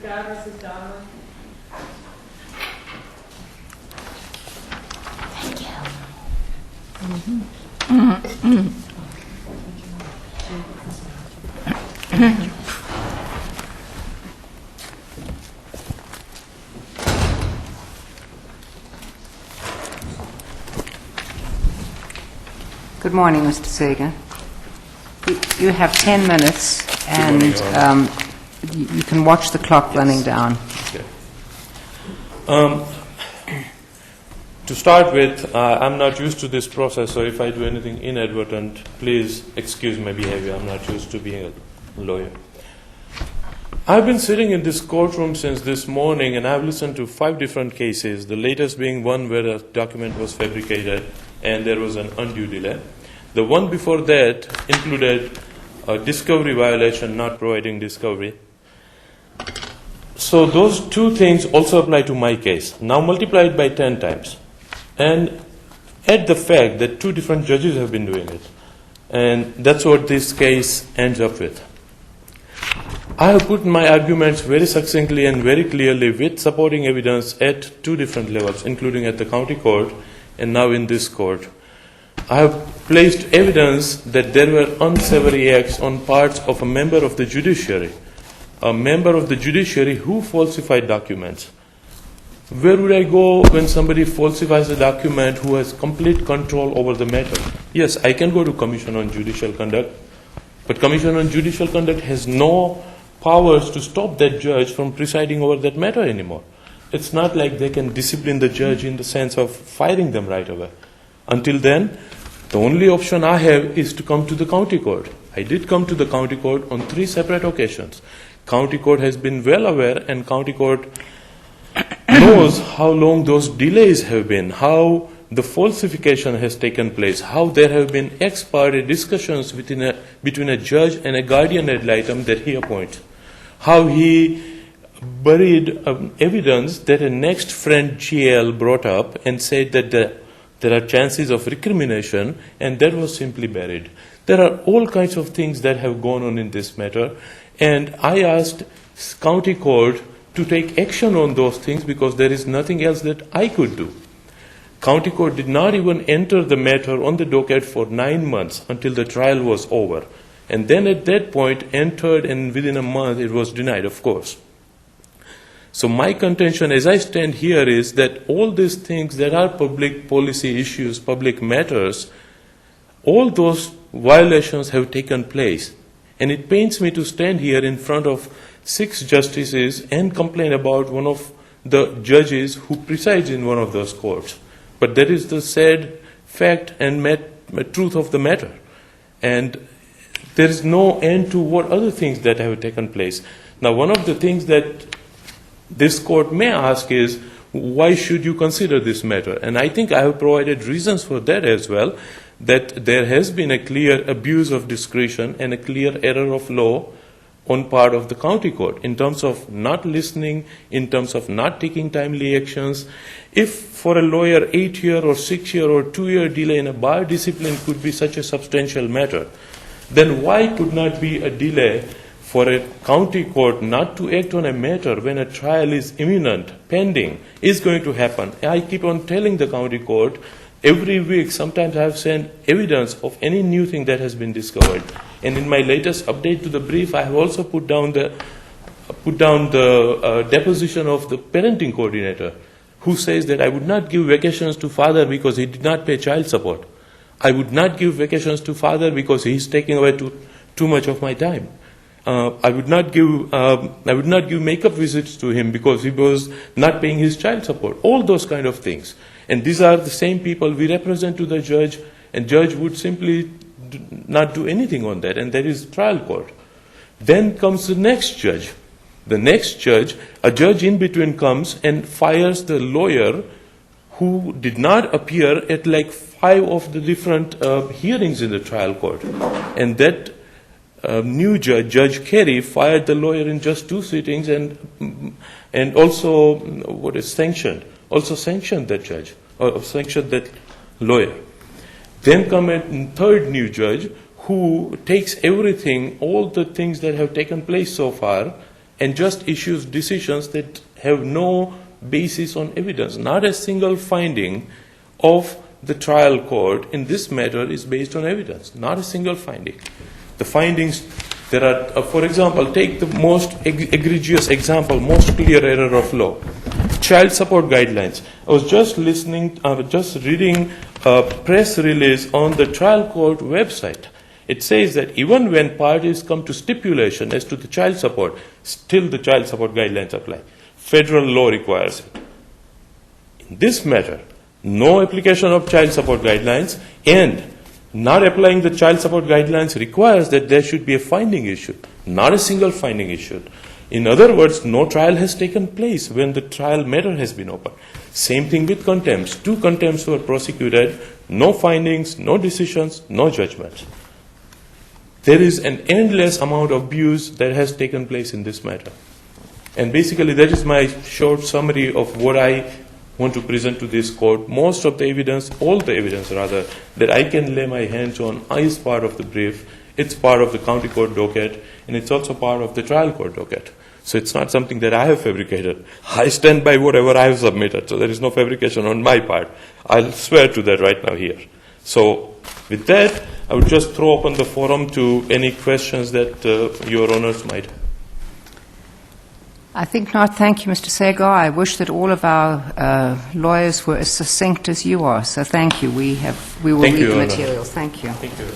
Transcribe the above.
Sagar versus Donnelly. Good morning, Mr. Sagar. You have 10 minutes, and you can watch the clock running down. Okay. To start with, I'm not used to this process, so if I do anything inadvertent, please excuse my behavior. I'm not used to being a lawyer. I've been sitting in this courtroom since this morning, and I've listened to 5 different cases, the latest being one where a document was fabricated and there was an undue delay. The one before that included a discovery violation, not providing discovery. So those 2 things also apply to my case. Now multiply it by 10 times. And add the fact that 2 different judges have been doing it. And that's what this case ends up with. I have put my arguments very succinctly and very clearly with supporting evidence at 2 different levels, including at the county court and now in this court. I have placed evidence that there were unsavory acts on parts of a member of the judiciary who falsified documents. Where would I go when somebody falsifies a document who has complete control over the matter? Yes, I can go to Commission on Judicial Conduct, but Commission on Judicial Conduct has no powers to stop that judge from presiding over that matter anymore. It's not like they can discipline the judge in the sense of firing them right away. Until then, the only option I have is to come to the county court. I did come to the county court on 3 separate occasions. County court has been well aware, and county court knows how long those delays have been, how the falsification has taken place, how there have been ex parte discussions between a judge and a guardian ad litem that he appoints, how he buried evidence that a next friend GL brought up and said that there are chances of recrimination, and that was simply buried. There are all kinds of things that have gone on in this matter, and I asked county court to take action on those things because there is nothing else that I could do. County court did not even enter the matter on the docket for 9 months until the trial was over, and then at that point entered, and within a month it was denied, of course. So my contention as I stand here is that all these things that are public policy issues, public matters, all those violations have taken place. And it pains me to stand here in front of 6 justices and complain about one of the judges who presides in one of those courts. But that is the sad fact and truth of the matter. And there is no end to what other things that have taken place. Now, one of the things that this court may ask is, why should you consider this matter? And I think I have provided reasons for that as well, that there has been a clear abuse of discretion and a clear error of law on part of the county court in terms of not listening, in terms of not taking timely actions. If for a lawyer 8-year or 6-year or 2-year delay in a bar discipline could be such a substantial matter, then why could not be a delay for a county court not to act on a matter when a trial is imminent, pending, is going to happen? I keep on telling the county court every week, sometimes I have sent evidence of any new thing that has been discovered. And in my latest update to the brief, I have also put down the deposition of the parenting coordinator, who says that I would not give vacations to father because he did not pay child support. I would not give vacations to father because he is taking away too much of my time. I would not give makeup visits to him because he was not paying his child support. All those kind of things. And these are the same people we represent to the judge, and judge would simply not do anything on that, and that is trial court. Then comes the next judge. The next judge, a judge in between comes and fires the lawyer who did not appear at like 5 of the different hearings in the trial court. And that new judge, Judge Carey, fired the lawyer in just 2 sittings and also sanctioned that judge, or sanctioned that lawyer. Then come a 3rd new judge who takes everything, all the things that have taken place so far, and just issues decisions that have no basis on evidence. Not a single finding of the trial court in this matter is based on evidence. Not a single finding. The findings, there are, for example, take the most egregious example, most clear error of law. Child support guidelines. I was just reading a press release on the trial court website. It says that even when parties come to stipulation as to the child support, still the child support guidelines apply. Federal law requires it. In this matter, no application of child support guidelines, and not applying the child support guidelines requires that there should be a finding issued, not a single finding issued. In other words, no trial has taken place when the trial matter has been opened. Same thing with contempts. 2 contempts were prosecuted, no findings, no decisions, no judgments. There is an endless amount of abuse that has taken place in this matter. And basically, that is my short summary of what I want to present to this court. Most of the evidence, all the evidence rather, that I can lay my hands on is part of the brief. It's part of the county court docket, and it's also part of the trial court docket. So it's not something that I have fabricated. I stand by whatever I have submitted, so there is no fabrication on my part. I'll swear to that right now here. So with that, I would just throw open the forum to any questions that your honors might have. I think not. Thank you, Mr. Sagar. I wish that all of our lawyers were as succinct as you are. So thank you. We will read the materials. Thank you. Thank you.